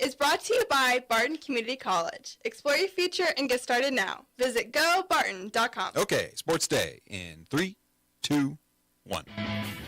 is brought to you by Barton Community College. Explore your future and get started now. Visit gobarton.com. Okay, Sports Day in 3, 2, 1.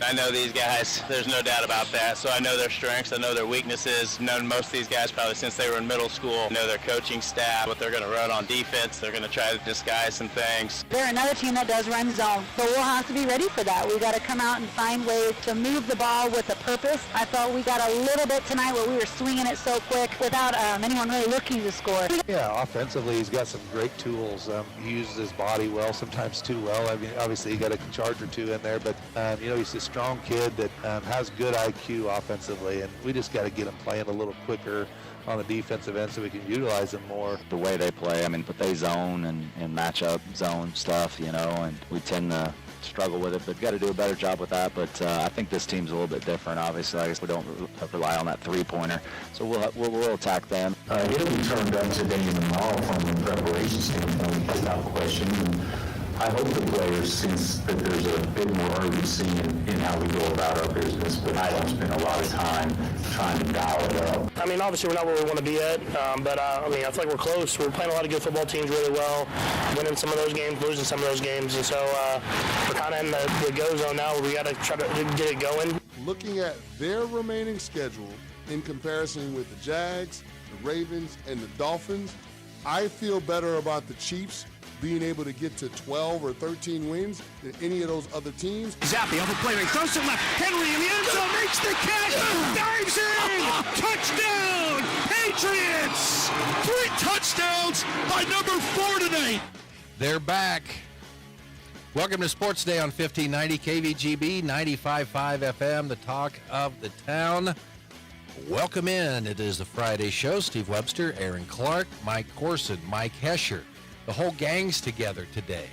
I know these guys, there's no doubt about that. So I know their strengths, I know their weaknesses. Known most of these guys probably since they were in middle school. Know their coaching staff, what they're going to run on defense. They're going to try to disguise some things. They're another team that does run zone, but we'll have to be ready for that. We've got to come out and find ways to move the ball with a purpose. I felt we got a little bit tonight where we were swinging it so quick without anyone really looking to score. Yeah, offensively, he's got some great tools. He uses his body well, sometimes too well. I mean, obviously, he got a charge or two in there, but, he's a strong kid that has good IQ offensively, and we just got to get him playing a little quicker on the defensive end so we can utilize him more. The way they play, but they zone and match up zone stuff, and we tend to struggle with it, but got to do a better job with that. But I think this team's a little bit different, obviously. I guess we don't rely on that three-pointer, so we'll attack them. It'll be turned up today and tomorrow from a preparation standpoint, without question. I hope the players sense that there's a bit more urgency in how we go about our business, but I don't spend a lot of time trying to dial it up. Obviously we're not where we want to be at, but I feel like we're close. We're playing a lot of good football teams really well, winning some of those games, losing some of those games, and so we're kind of in the go zone now where we got to try to get it going. Looking at their remaining schedule in comparison with the Jags, the Ravens, and the Dolphins, I feel better about the Chiefs being able to get to 12 or 13 wins than any of those other teams. Zappi over play rate, throws to left. Henry in the end zone, makes the catch, dives in, touchdown, Patriots! 3 touchdowns by number 4 tonight. They're back. Welcome to Sports Day on 1590 KVGB, 95.5 FM, the talk of the town. Welcome in. It is the Friday show. Steve Webster, Aaron Clark, Mike Corson, Mike Hesher. The whole gang's together today.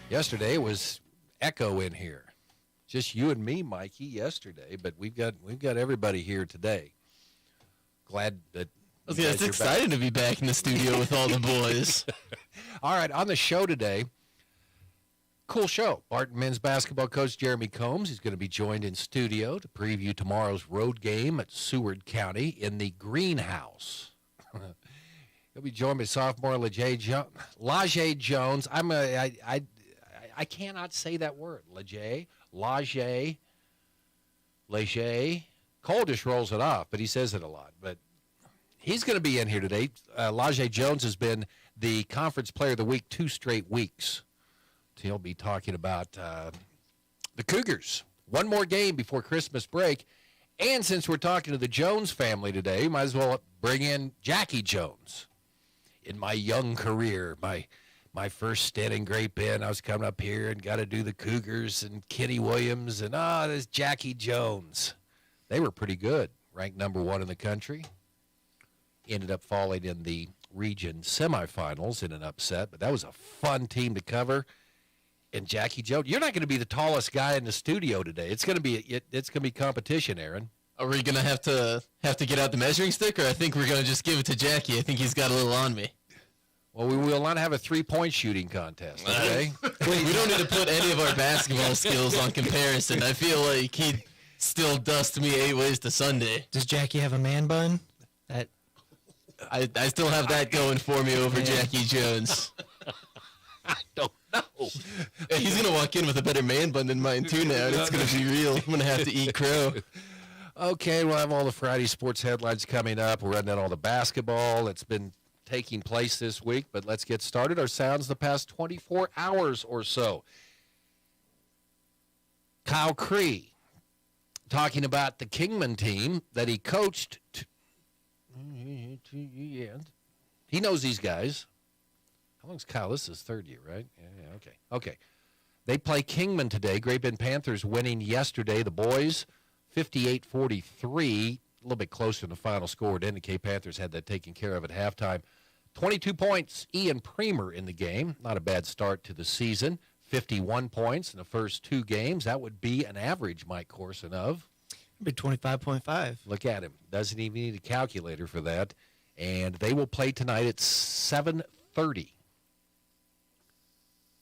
Yesterday was Echo in here. Just you and me, Mikey, yesterday, but we've got everybody here today. Glad that it's exciting to be back in the studio with all the boys. All right, on the show today, cool show. Barton men's basketball coach Jeremy Combs is going to be joined in studio to preview tomorrow's road game at Seward County in the greenhouse. He'll be joined by sophomore Lajay Jones. I cannot say that word. Lajay. Cole just rolls it off, but he says it a lot. But he's going to be in here today. Lajay Jones has been the Conference Player of the Week 2 straight weeks. So he'll be talking about the Cougars. One more game before Christmas break. And since we're talking to the Jones family today, might as well bring in Jackie Jones. In my young career, my first stint in Great Bend, I was coming up here and got to do the Cougars and Kenny Williams and, there's Jackie Jones. They were pretty good, ranked number 1 in the country. Ended up falling in the region semifinals in an upset, but that was a fun team to cover. And Jackie Jones, you're not going to be the tallest guy in the studio today. It's going to be competition, Aaron. Are we going to have to get out the measuring stick, or I think we're going to just give it to Jackie? I think he's got a little on me. Well, we will not have a 3-point shooting contest, okay? We don't need to put any of our basketball skills on comparison. I feel like he'd still dust me 8 ways to Sunday. Does Jackie have a man bun? I still have that going for me over Jackie Jones. I don't know. He's going to walk in with a better man bun than mine, too, now, and it's going to be real. I'm going to have to eat crow. Okay, we'll have all the Friday sports headlines coming up. We're running down all the basketball that's been taking place this week, but let's get started. Our sounds the past 24 hours or so. Kyle Cree talking about the Kingman team that he coached. He knows these guys. How long's Kyle? This is 3rd year, right? Yeah, okay. They play Kingman today. Great Bend Panthers winning yesterday. The boys, 58-43, a little bit closer than the final score to indicate Panthers had that taken care of at halftime. 22 points, Ian Premer in the game. Not a bad start to the season. 51 points in the first 2 games. That would be an average, Mike Corson, of? It'd be 25.5. Look at him. Doesn't even need a calculator for that. And they will play tonight at 7:30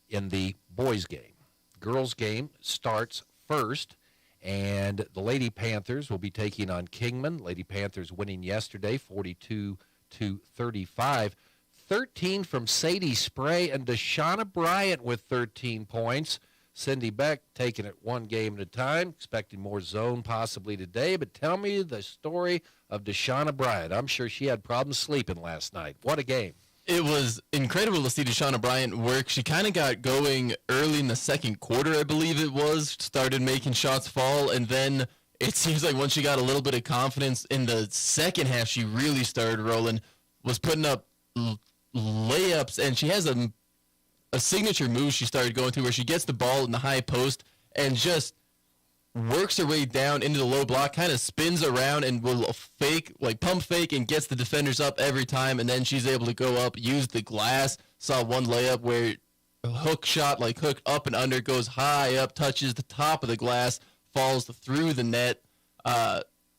in the boys' game. Girls' game starts first. And the Lady Panthers will be taking on Kingman. Lady Panthers winning yesterday, 42-35. 13 from Sadie Spray and Deshauna Bryant with 13 points. Cindy Beck taking it one game at a time, expecting more zone possibly today. But tell me the story of Deshauna Bryant. I'm sure she had problems sleeping last night. What a game. It was incredible to see Deshauna Bryant work. She kind of got going early in the second quarter, I believe it was, started making shots fall, and then it seems like once she got a little bit of confidence in the second half, she really started rolling, was putting up layups, and she has a signature move she started going through where she gets the ball in the high post and just works her way down into the low block, kind of spins around and will pump fake and gets the defenders up every time, and then she's able to go up, use the glass. Saw one layup where a hook shot, hook up and under, goes high up, touches the top of the glass, falls through the net.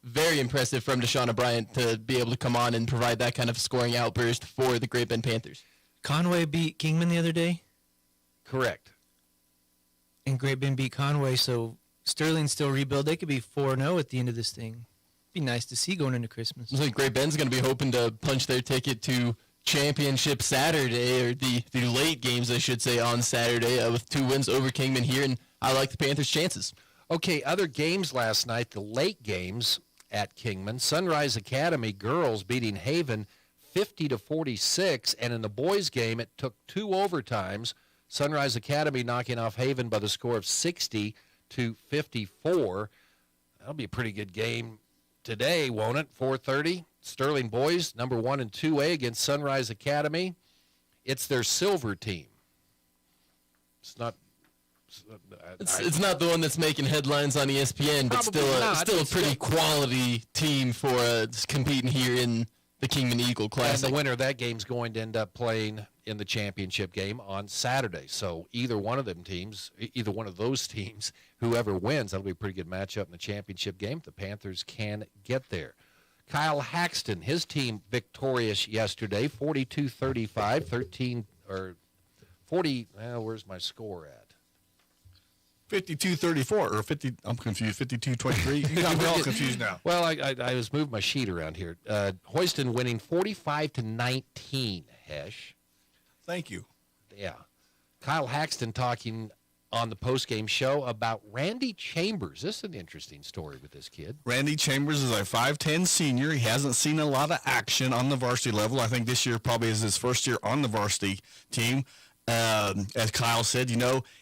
Very impressive from Deshauna Bryant to be able to come on and provide that kind of scoring outburst for the Great Bend Panthers. Conway beat Kingman the other day? Correct. And Great Bend beat Conway, so Sterling still rebuild. They could be 4-0 at the end of this thing. Be nice to see going into Christmas. I think Great Bend's going to be hoping to punch their ticket to championship Saturday, or the late games, I should say, on Saturday with 2 wins over Kingman here, and I like the Panthers' chances. Okay, other games last night, the late games at Kingman. Sunrise Academy girls beating Haven 50-46, and in the boys' game, it took 2 overtimes. Sunrise Academy knocking off Haven by the score of 60-54. That'll be a pretty good game today, won't it? 4:30. Sterling boys, number 1 and 2A against Sunrise Academy. It's their silver team. It's not. It's not the one that's making headlines on ESPN, but still a pretty quality team for competing here in the Kingman Eagle Classic. And the winner of that game is going to end up playing in the championship game on Saturday. So either one of those teams, whoever wins, that'll be a pretty good matchup in the championship game. The Panthers can get there. Kyle Haxton, his team victorious yesterday, 42-35, 40. Where's my score at? 52-34 or 50. I'm confused. 52-23. You got me all confused now. Well, I was moving my sheet around here. Hoyston winning 45-19. Hesh. Thank you. Yeah. Kyle Haxton talking on the postgame show about Randy Chambers. This is an interesting story with this kid. Randy Chambers is a 5'10 senior. He hasn't seen a lot of action on the varsity level. I think this year probably is his first year on the varsity team. As Kyle said,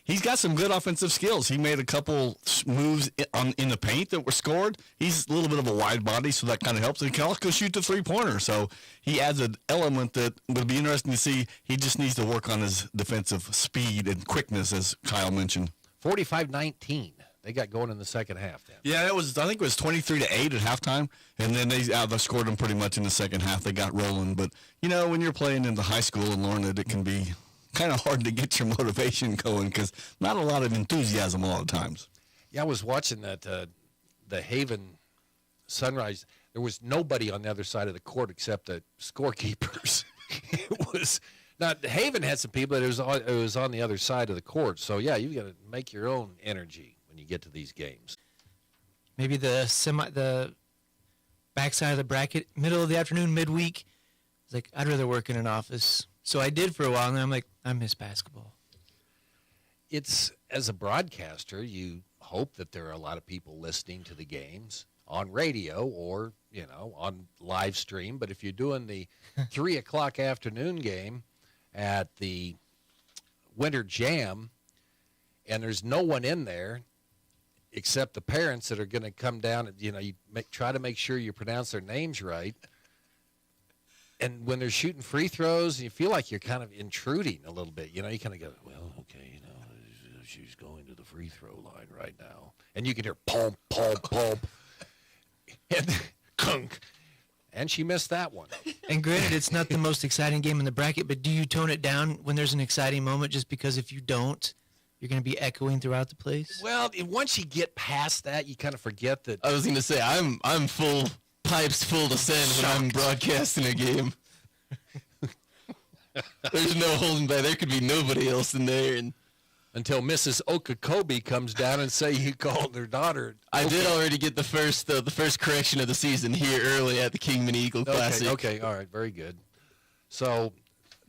he's got some good offensive skills. He made a couple moves in the paint that were scored. He's a little bit of a wide body, so that kind of helps. And he can also shoot the three-pointer, so he adds an element that would be interesting to see. He just needs to work on his defensive speed and quickness, as Kyle mentioned. 45-19. They got going in the second half then. Yeah, I think it was 23-8 at halftime, and then they outscored them pretty much in the second half. They got rolling. But, when you're playing in the high school in Lorna, it can be kind of hard to get your motivation going because not a lot of enthusiasm a lot of times. Yeah, I was watching that the Haven Sunrise. There was nobody on the other side of the court except the scorekeepers. It was not Haven had some people, but it was on the other side of the court. So yeah, you've got to make your own energy when you get to these games. Maybe the backside of the bracket, middle of the afternoon, midweek. It's like I'd rather work in an office. So I did for a while, and I'm like, I miss basketball. It's, as a broadcaster, you hope that there are a lot of people listening to the games on radio or, on live stream. But if you're doing the 3 o'clock afternoon game at the Winter Jam and there's no one in there except the parents that are going to come down and, you try to make sure you pronounce their names right. And when they're shooting free throws, you feel like you're kind of intruding a little bit. You kind of go, well, okay, she's going to the free throw line right now. And you can hear pump, pump, pump. And kunk. And she missed that one. And granted, it's not the most exciting game in the bracket, but do you tone it down when there's an exciting moment just because if you don't, you're going to be echoing throughout the place? Well, once you get past that, you kind of forget that. I was going to say, I'm full pipes full to send when I'm broadcasting a game. There's no holding back. There could be nobody else in there. And Until Mrs. Okakobe comes down and say you called her daughter. I did already get the first correction of the season here early at the Kingman Eagle Classic. Okay, all right, very good. So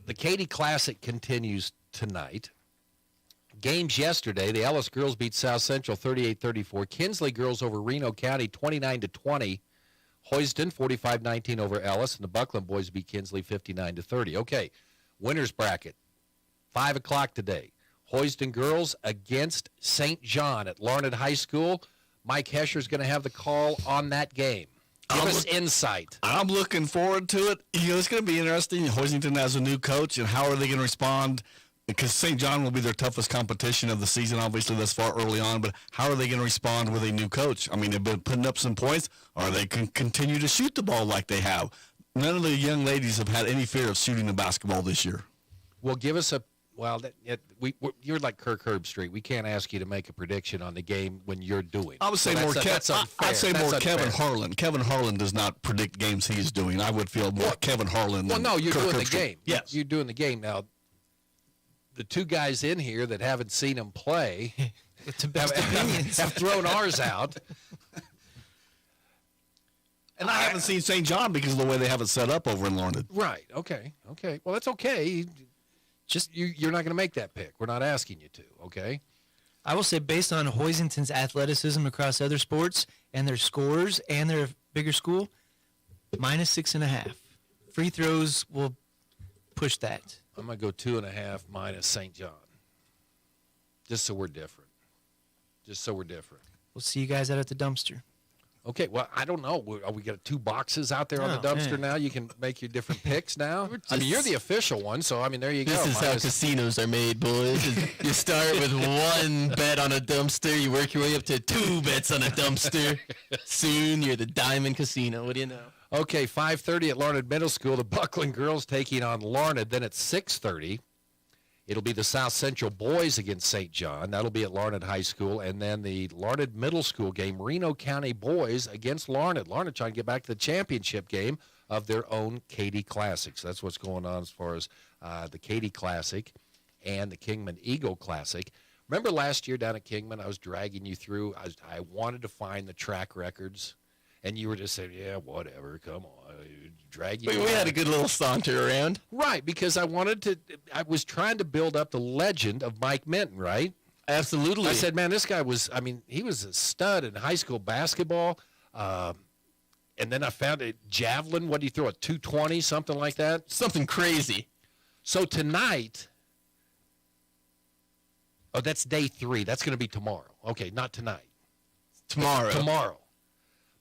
the Katy Classic continues tonight. Games yesterday, the Ellis girls beat South Central 38-34. Kinsley girls over Reno County 29-20. Hoyston 45-19 over Ellis, and the Buckland boys beat Kinsley 59-30. Okay, winners bracket, 5 o'clock today. Hoyston girls against St. John at Larned High School. Mike Hesher's going to have the call on that game. Give us insight. I'm looking forward to it. It's going to be interesting. Hoisington has a new coach, and how are they going to respond? Because St. John will be their toughest competition of the season, obviously, thus far early on. But how are they going to respond with a new coach? I mean, they've been putting up some points, or they can continue to shoot the ball like they have. None of the young ladies have had any fear of shooting the basketball this year. Well, give us a you're like Kirk Herbstreit. We can't ask you to make a prediction on the game when you're doing. I would say more. I'd say more Kevin Harlan. Kevin Harlan does not predict games he's doing. I would feel more Kevin Harlan. Well, no, you're Kirk doing Herbstreit. the game. Yes, you're doing the game now. The two guys in here that haven't seen him play have thrown ours out. And I haven't seen St. John because of the way they have it set up over in Larned. Right. Okay. Well, that's okay. Just you're not going to make that pick. We're not asking you to. Okay. I will say, based on Hoisington's athleticism across other sports and their scores and their bigger school, -6.5. Free throws will push that. I'm going to go 2.5 minus St. John. Just so we're different. We'll see you guys out at the dumpster. Okay, well, I don't know. Are we got 2 boxes out there on the dumpster now? You can make your different picks now? I mean, you're the official one, so, I mean, there you go. This is how casinos are made, boys. You start with 1 bet on a dumpster. You work your way up to 2 bets on a dumpster. Soon, you're the Diamond Casino. What do you know? Okay, 5:30 at Larned Middle School. The Buckland girls taking on Larned. Then at 6:30, it'll be the South Central boys against St. John. That'll be at Larned High School. And then the Larned Middle School game, Reno County boys against Larned. Larned trying to get back to the championship game of their own Katy Classic. So that's what's going on as far as the Katy Classic and the Kingman Eagle Classic. Remember last year down at Kingman, I was dragging you through. I wanted to find the track records. And you were just saying, yeah, whatever, come on, drag you. We had a good little saunter around. Right, because I was trying to build up the legend of Mike Minton, right? Absolutely. I said, man, this guy he was a stud in high school basketball. And then I found a javelin, what do you throw, a 220, something like that? Something crazy. So tonight, that's day 3. That's going to be tomorrow. Okay, not tonight. Tomorrow.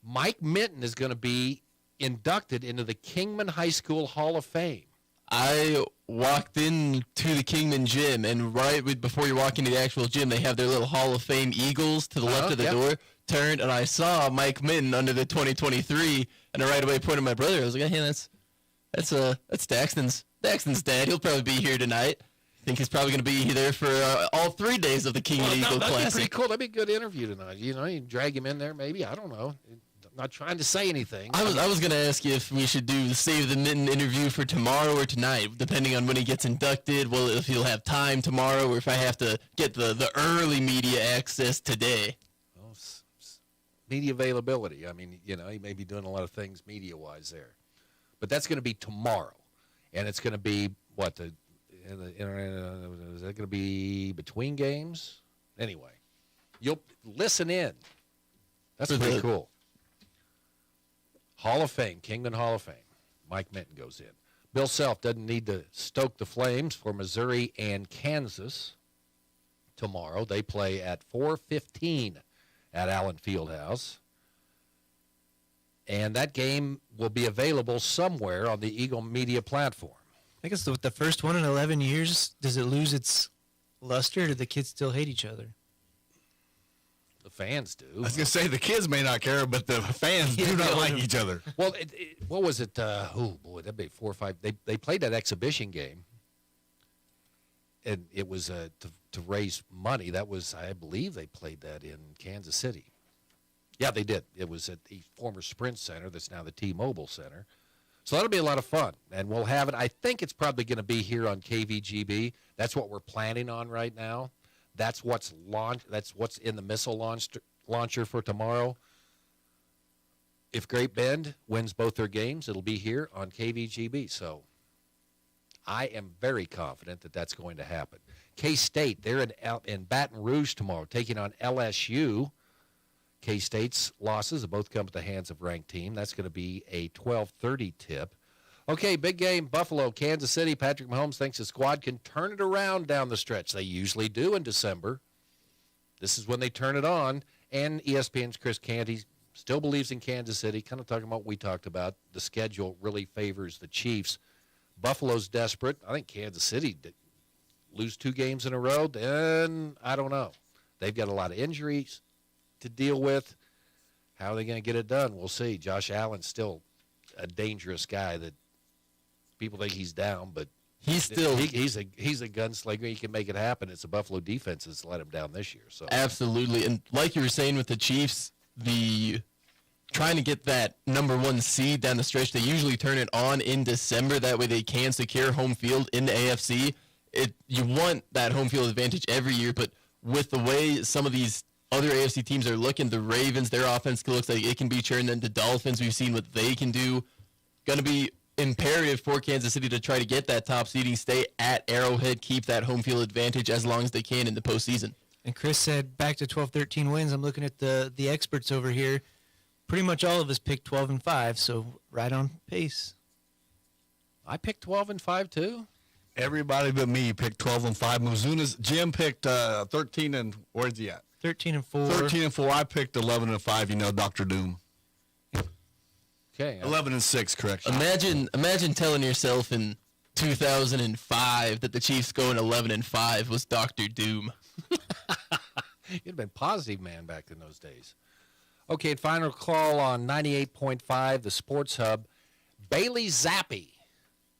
Mike Minton is going to be inducted into the Kingman High School Hall of Fame. I walked into the Kingman gym, and before you walk into the actual gym, they have their little Hall of Fame Eagles to the left of the door. Turned, and I saw Mike Minton under the 2023, and I right away pointed to my brother. I was like, hey, that's Daxton's dad. He'll probably be here tonight. I think he's probably going to be there for all 3 days of the Kingman Eagle Classic. That'd be pretty cool. That'd be a good interview tonight. You know, you drag him in there maybe. I don't know. I'm not trying to say anything. I was going to ask you if we should do the Save the Minton interview for tomorrow or tonight, depending on when he gets inducted. Well, if he'll have time tomorrow, or if I have to get the early media access today. Well, media availability. I mean, he may be doing a lot of things media-wise there. But that's going to be tomorrow. And it's going to be, is that going to be between games? Anyway, you'll listen in. That's pretty cool. Hall of Fame, Kingman Hall of Fame. Mike Minton goes in. Bill Self doesn't need to stoke the flames for Missouri and Kansas tomorrow. They play at 4:15 at Allen Fieldhouse. And that game will be available somewhere on the Eagle Media platform. I guess the first one in 11 years, does it lose its luster, or do the kids still hate each other? The fans do. I was going to say the kids may not care, but the fans do not like each other. Well, what was it? That'd be 4 or 5. They played that exhibition game, and it was to raise money. That was, I believe, they played that in Kansas City. Yeah, they did. It was at the former Sprint Center that's now the T-Mobile Center. So that'll be a lot of fun, and we'll have it. I think it's probably going to be here on KVGB. That's what we're planning on right now. That's what's in the missile launcher for tomorrow. If Great Bend wins both their games, it'll be here on KVGB. So I am very confident that that's going to happen. K-State, they're in Baton Rouge tomorrow, taking on LSU. K-State's losses have both come at the hands of ranked team. That's going to be a 12:30 tip. Okay, big game, Buffalo, Kansas City. Patrick Mahomes thinks his squad can turn it around down the stretch. They usually do in December. This is when they turn it on. And ESPN's Chris Canty still believes in Kansas City, kind of talking about what we talked about. The schedule really favors the Chiefs. Buffalo's desperate. I think Kansas City lose 2 games in a row, then I don't know. They've got a lot of injuries to deal with. How are they going to get it done? We'll see. Josh Allen's still a dangerous guy that people think he's down, but he's a gunslinger. He can make it happen. It's the Buffalo defense that's let him down this year. So absolutely, and like you were saying with the Chiefs, trying to get that number 1 seed down the stretch, they usually turn it on in December. That way they can secure home field in the AFC. You want that home field advantage every year, but with the way some of these other AFC teams are looking, the Ravens, their offense looks like it can be churned. Then the Dolphins, we've seen what they can do. Going to be imperative for Kansas City to try to get that top seeding, stay at Arrowhead, keep that home field advantage as long as they can in the postseason. And Chris said back to 12-13 wins. I'm looking at the experts over here. Pretty much all of us picked 12-5, so right on pace. I picked 12-5 too. Everybody but me picked 12-5. Mizuna's Jim picked 13 and where's he at? 13-4. 13-4. I picked 11-5. You know, Dr. Doom. Okay. 11-6. Correction. Imagine telling yourself in 2005 that the Chiefs going 11-5 was Dr. Doom. You'd have been positive man back in those days. Okay, and final call on 98.5, the Sports Hub. Bailey Zappi,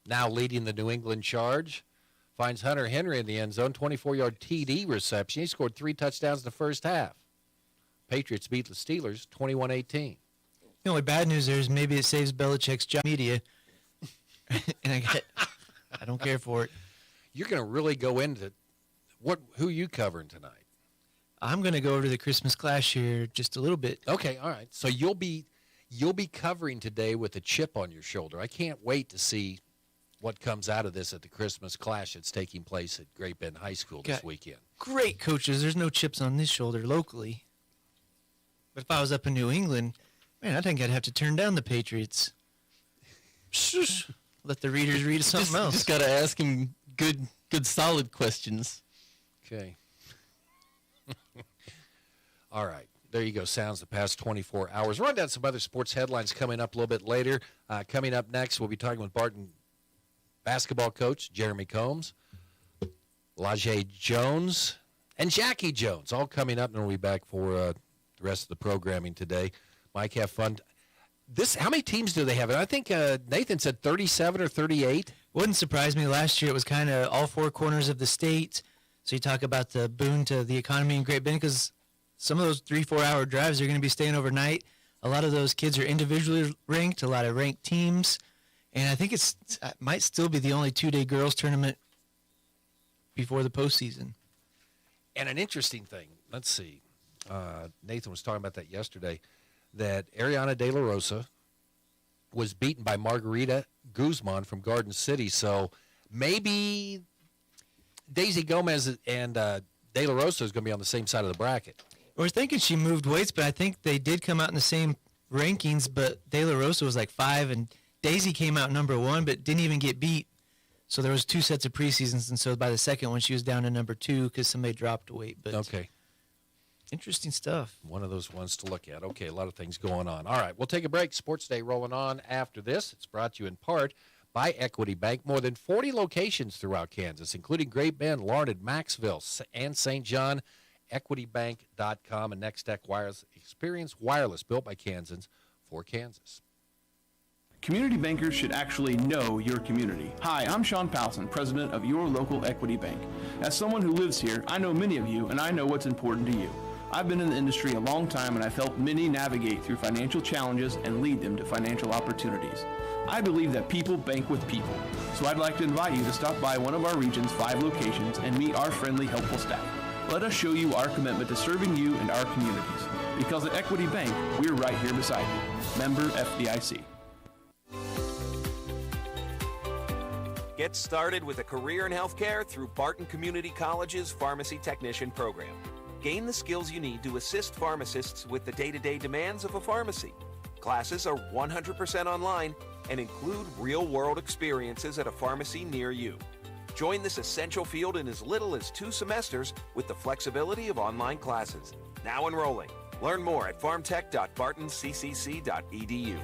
now leading the New England charge, finds Hunter Henry in the end zone, 24-yard TD reception. He scored 3 touchdowns in the first half. Patriots beat the Steelers 21-18. The only bad news there is maybe it saves Belichick's job media. And I don't care for it. You're going to really go into who you covering tonight? I'm going to go over to the Christmas Clash here just a little bit. Okay, all right. So you'll be covering today with a chip on your shoulder. I can't wait to see what comes out of this at the Christmas Clash that's taking place at Great Bend High School this weekend. Great coaches. There's no chips on this shoulder locally. But if I was up in New England, man, I think I'd have to turn down the Patriots. Let the readers read something else. Just got to ask him good, solid questions. Okay. All right. There you go. Sounds the past 24 hours. Run down some other sports headlines coming up a little bit later. Coming up next, we'll be talking with Barton basketball coach Jeremy Combs, Lajay Jones, and Jackie Jones, all coming up, and we'll be back for the rest of the programming today. Mike, have fun. How many teams do they have? I think Nathan said 37 or 38. Wouldn't surprise me. Last year it was kind of all 4 corners of the state. So you talk about the boon to the economy in Great Bend, because some of those 3-4 hour drives are going to be staying overnight. A lot of those kids are individually ranked, a lot of ranked teams. And I think it might still be the only 2-day girls tournament before the postseason. And an interesting thing, let's see. Nathan was talking about that yesterday, that Ariana De La Rosa was beaten by Margarita Guzman from Garden City. So maybe Daisy Gomez and De La Rosa is going to be on the same side of the bracket. We're thinking she moved weights, but I think they did come out in the same rankings, but De La Rosa was like 5, and Daisy came out number 1, but didn't even get beat. So there was 2 sets of preseasons, and so by the second one, she was down to number 2 because somebody dropped weight. But okay. Interesting stuff. One of those ones to look at. Okay, a lot of things going on. All right, we'll take a break. Sports Day rolling on after this. It's brought to you in part by Equity Bank. More than 40 locations throughout Kansas, including Great Bend, Larned, Maxville, and St. John. EquityBank.com and NextTech Wireless. Experience wireless built by Kansans for Kansas. Community bankers should actually know your community. Hi, I'm Sean Powelson, president of your local Equity Bank. As someone who lives here, I know many of you, and I know what's important to you. I've been in the industry a long time, and I've helped many navigate through financial challenges and lead them to financial opportunities. I believe that people bank with people, so I'd like to invite you to stop by one of our region's 5 locations and meet our friendly, helpful staff. Let us show you our commitment to serving you and our communities. Because at Equity Bank, we're right here beside you. Member FDIC. Get started with a career in healthcare through Barton Community College's Pharmacy Technician program. Gain the skills you need to assist pharmacists with the day-to-day demands of a pharmacy. Classes are 100% online and include real-world experiences at a pharmacy near you. Join this essential field in as little as 2 semesters with the flexibility of online classes. Now enrolling. Learn more at pharmtech.bartoncccc.edu.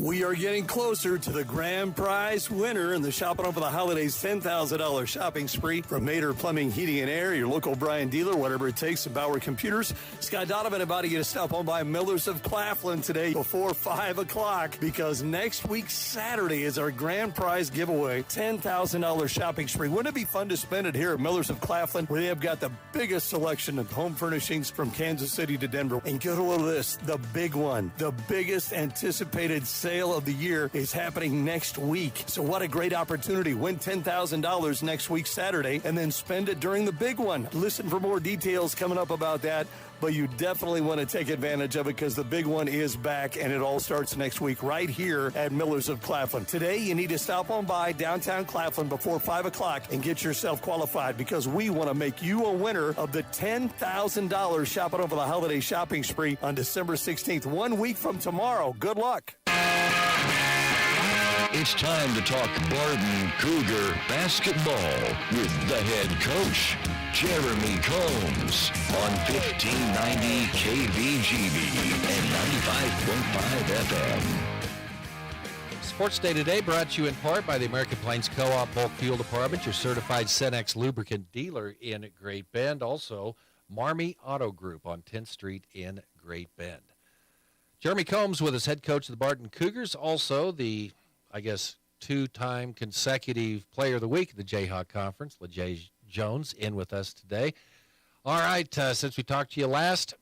We are getting closer to the grand prize winner in the Shopping Over the Holidays $10,000 shopping spree from Mater Plumbing, Heating, and Air, your local Bryan dealer, whatever it takes, and Bauer Computers. Scott Donovan about to get a stop on by Millers of Claflin today before 5 o'clock because next week, Saturday, is our grand prize giveaway, $10,000 shopping spree. Wouldn't it be fun to spend it here at Millers of Claflin, where they have got the biggest selection of home furnishings from Kansas City to Denver? And get a load of this, the big one, the biggest anticipated sale of the year is happening next week. So what a great opportunity. Win $10,000 next week, Saturday, and then spend it during the big one. Listen for more details coming up about that, but you definitely want to take advantage of it because the big one is back, and it all starts next week right here at Millers of Claflin. Today, you need to stop on by downtown Claflin before 5 o'clock and get yourself qualified because we want to make you a winner of the $10,000 Shopping Over the Holiday shopping spree on December 16th, 1 week from tomorrow. Good luck. It's time to talk Barton Cougar basketball with the head coach, Jeremy Combs, on 1590 KVGB and 95.5 FM. Sports Day today brought to you in part by the American Plains Co-op Bulk Fuel Department, your certified Cenex lubricant dealer in Great Bend. Also, Marmee Auto Group on 10th Street in Great Bend. Jeremy Combs with us, head coach of the Barton Cougars. Also, the, I guess, 2-time consecutive player of the week at the Jayhawk Conference, LaJay Jones, in with us today. All right, since we talked to you last,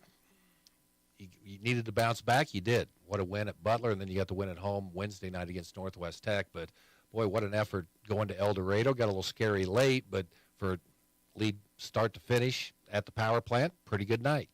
you needed to bounce back. You did. What a win at Butler, and then you got the win at home Wednesday night against Northwest Tech. But, boy, what an effort going to El Dorado. Got a little scary late, but for lead start to finish at the power plant, pretty good night.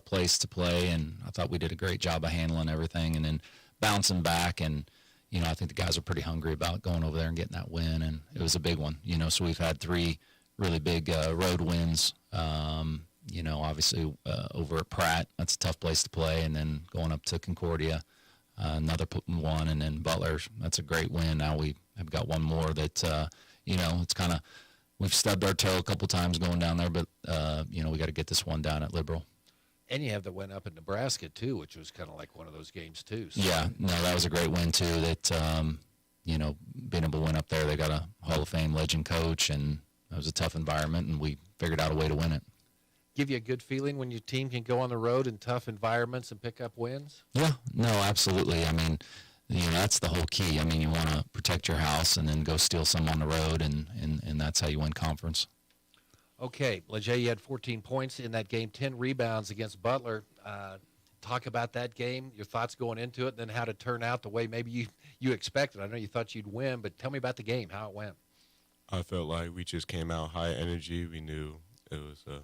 Place to play, and I thought we did a great job of handling everything and then bouncing back. And you know, I think the guys are pretty hungry about going over there and getting that win, and it was a big one. You know, so we've had 3 really big road wins. You know, obviously over at Pratt, that's a tough place to play, and then going up to Concordia, another one, and then Butler, that's a great win. Now we have got one more that you know, it's kind of, we've stubbed our toe a couple times going down there, but you know, we got to get this one down at Liberal. And you have the win up in Nebraska, too, which was kind of like one of those games, too. So. Yeah, no, that was a great win, too, that, you know, being able to win up there, they got a Hall of Fame legend coach, and it was a tough environment, and we figured out a way to win it. Give you a good feeling when your team can go on the road in tough environments and pick up wins? Yeah, no, absolutely. I mean, you know, that's the whole key. I mean, you want to protect your house and then go steal some on the road, and that's how you win conference. Okay, LaJay, you had 14 points in that game, 10 rebounds against Butler. Talk about that game, your thoughts going into it, and then how it turned out the way maybe you expected. I know you thought you'd win, but tell me about the game, how it went. I felt like we just came out high energy. We knew it was a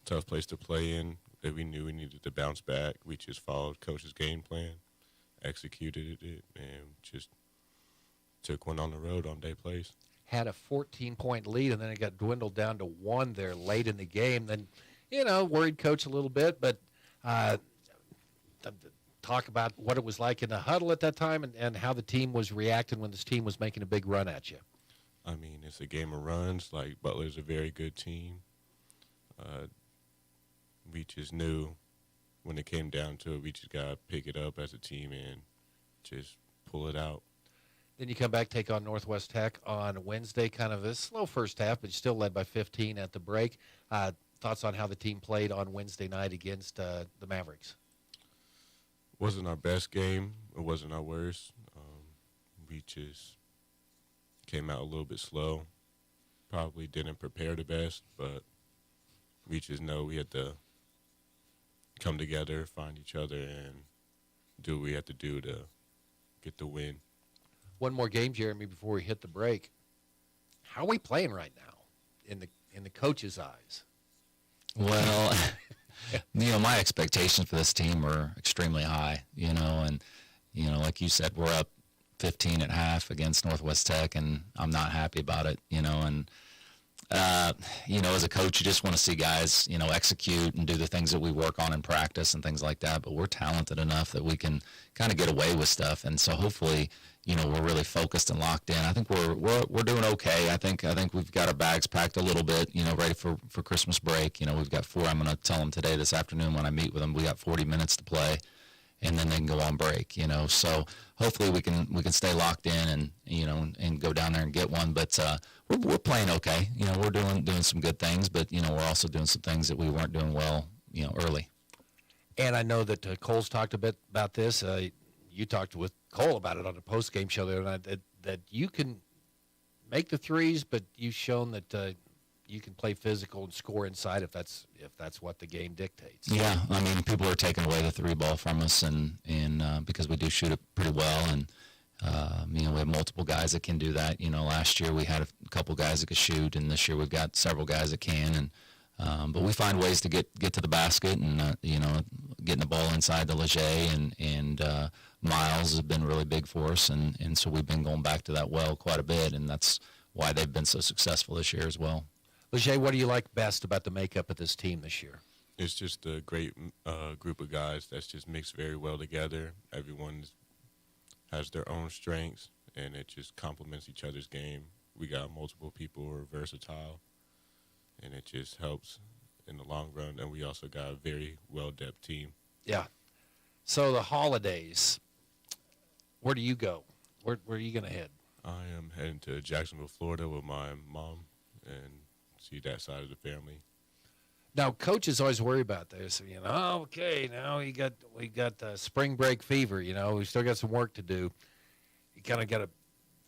tough place to play in, that we knew we needed to bounce back. We just followed Coach's game plan, executed it, and just took one on the road on day plays. Had a 14-point lead, and then it got dwindled down to 1 there late in the game. Then, you know, worried Coach a little bit, but talk about what it was like in the huddle at that time and how the team was reacting when this team was making a big run at you. I mean, it's a game of runs. Like, Butler's a very good team. We just knew when it came down to it, we just got to pick it up as a team and just pull it out. Then you come back, take on Northwest Tech on Wednesday, kind of a slow first half, but still led by 15 at the break. Thoughts on how the team played on Wednesday night against the Mavericks? Wasn't our best game. It wasn't our worst. We just came out a little bit slow. Probably didn't prepare the best, but we just know we had to come together, find each other, and do what we had to do to get the win. One more game, Jeremy, before we hit the break. How are we playing right now in the in the coach's eyes? Well, my expectations for this team are extremely high, and, like you said, we're up 15 at half against Northwest Tech, and I'm not happy about it, and, as a coach, you just want to see guys, execute and do the things that we work on in practice and things like that, but we're talented enough that we can kind of get away with stuff, and so hopefully, we're really focused and locked in. I think we're doing okay. I think we've got our bags packed a little bit, ready for Christmas break. We've got I'm going to tell them today, this afternoon when I meet with them, we got 40 minutes to play, and then they can go on break. So hopefully we can stay locked in and go down there and get one. But we're playing okay. We're doing some good things, but we're also doing some things that we weren't doing well, early. And I know that Cole's talked a bit about this. You talked with Cole about it on the post-game show the other night, that you can make the threes, but you've shown that you can play physical and score inside if that's what the game dictates. Yeah, I mean, people are taking away the three ball from us, and because we do shoot it pretty well, and we have multiple guys that can do that. Last year we had a couple guys that could shoot, and this year we've got several guys that can, and but we find ways to get to the basket, and getting the ball inside the Leger and Miles has been really big for us, and so we've been going back to that well quite a bit, and that's why they've been so successful this year as well. Leger, what do you like best about the makeup of this team this year? It's just a great group of guys that's just mixed very well together. Everyone has their own strengths, and it just complements each other's game. We got multiple people who are versatile, and it just helps in the long run, and we also got a very well-depth team. Yeah. So the holidays, where do you go? Where are you going to head? I am heading to Jacksonville, Florida with my mom and see that side of the family. Now, coaches always worry about this. Okay, now we got spring break fever. We still got some work to do. You kind of got to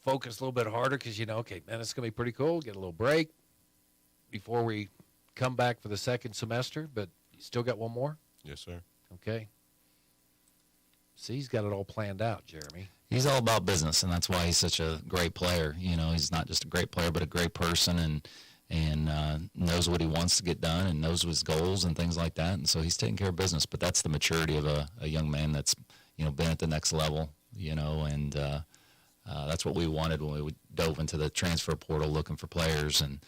focus a little bit harder because, okay, man, it's going to be pretty cool. Get a little break before we come back for the second semester, but you still got one more? Yes, sir. Okay. See, he's got it all planned out, Jeremy. He's all about business, and that's why he's such a great player. He's not just a great player, but a great person, and knows what he wants to get done and knows his goals and things like that. And so he's taking care of business. But that's the maturity of a young man that's, been at the next level, and that's what we wanted when we dove into the transfer portal looking for players. And,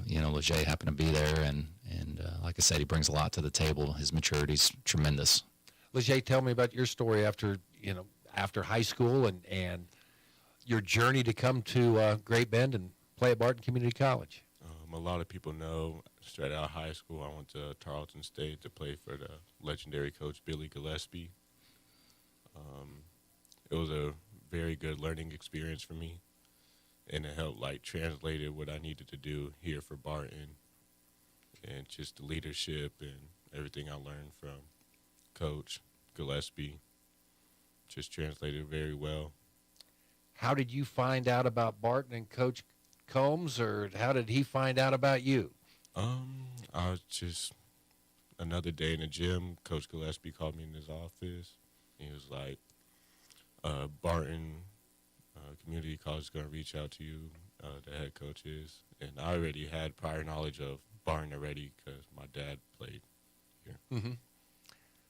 Leger happened to be there. And like I said, he brings a lot to the table. His maturity's tremendous. Leger, tell me about your story after high school and your journey to come to Great Bend and play at Barton Community College. A lot of people know straight out of high school I went to Tarleton State to play for the legendary coach Billy Gillespie. It was a very good learning experience for me, and it helped translated what I needed to do here for Barton, and just the leadership and everything I learned from Coach Gillespie just translated very well. How did you find out about Barton and Coach Combs, or how did he find out about you? I was just another day in the gym. Coach Gillespie called me in his office. He was like, Barton Community College is going to reach out to you, the head coach is. And I already had prior knowledge of Barton already because my dad played here. Mm-hmm.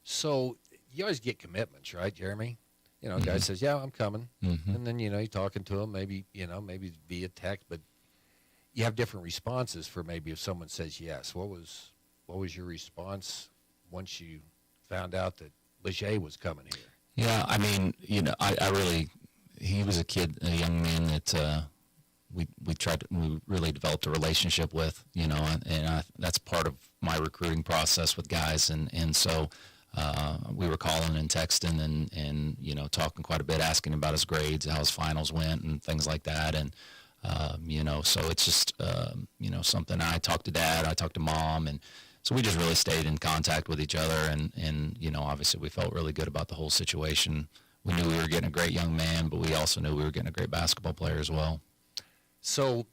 So you always get commitments, right, Jeremy? A guy says, yeah, I'm coming. Mm-hmm. And then, you're talking to him, maybe via text, but you have different responses for maybe if someone says yes. What was your response once you found out that Leger was coming here? Yeah, I mean, I really, he was a young man that we really developed a relationship with, and that's part of my recruiting process with guys, and so we were calling and texting and talking quite a bit, asking about his grades, how his finals went, and things like that, and so it's just something. I talked to Dad, I talked to Mom, and so we just really stayed in contact with each other, and obviously we felt really good about the whole situation. We knew we were getting a great young man, but we also knew we were getting a great basketball player as well. So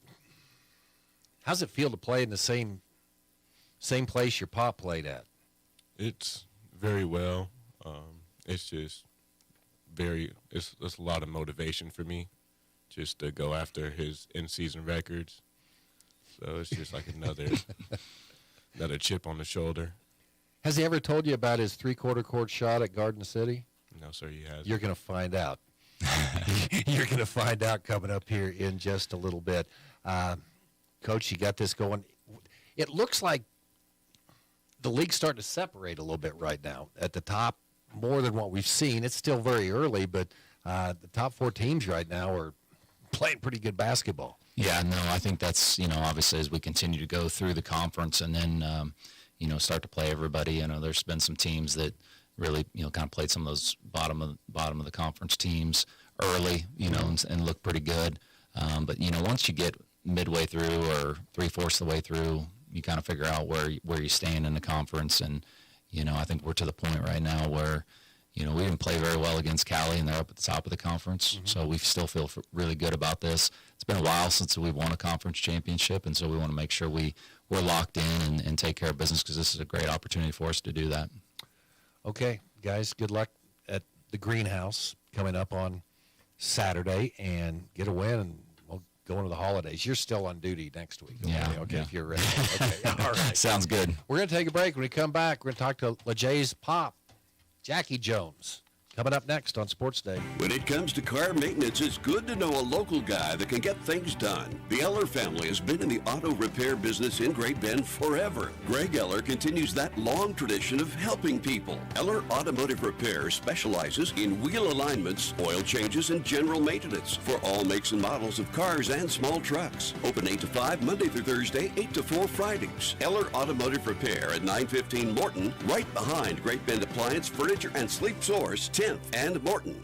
how's it feel to play in the same place your pop played at? It's very well. It's just it's a lot of motivation for me just to go after his in-season records. So it's just like another chip on the shoulder. Has he ever told you about his three-quarter court shot at Garden City? No, sir, he hasn't. You're going to find out. You're going to find out coming up here in just a little bit. Coach, you got this going. It looks like the league's starting to separate a little bit right now. At the top, more than what we've seen. It's still very early, but the top 4 teams right now are playing pretty good basketball. Yeah, no, I think that's, obviously as we continue to go through the conference and then, start to play everybody, there's been some teams that really, kind of played some of those bottom of the conference teams early, and look pretty good. But, once you get midway through or 3/4 of the way through, you kind of figure out where you stand in the conference. And, I think we're to the point right now where, we didn't play very well against Cali, and they're up at the top of the conference. Mm-hmm. So we still feel really good about this. It's been a while since we've won a conference championship, and so we want to make sure we're locked in and take care of business because this is a great opportunity for us to do that. Okay, guys, good luck at the Greenhouse coming up on Saturday, and get a win, and we'll go into the holidays. You're still on duty next week. Okay, if you're ready. Okay, all right. Sounds good. We're going to take a break. When we come back, we're going to talk to LeJay's pop, Jackie Jones, coming up next on Sports Day. When it comes to car maintenance, it's good to know a local guy that can get things done. The Eller family has been in the auto repair business in Great Bend forever. Greg Eller continues that long tradition of helping people. Eller Automotive Repair specializes in wheel alignments, oil changes, and general maintenance for all makes and models of cars and small trucks. Open 8 to 5 Monday through Thursday, 8 to 4 Fridays. Eller Automotive Repair at 915 Morton, right behind Great Bend Appliance, Furniture, and Sleep Source, 10th and Morton.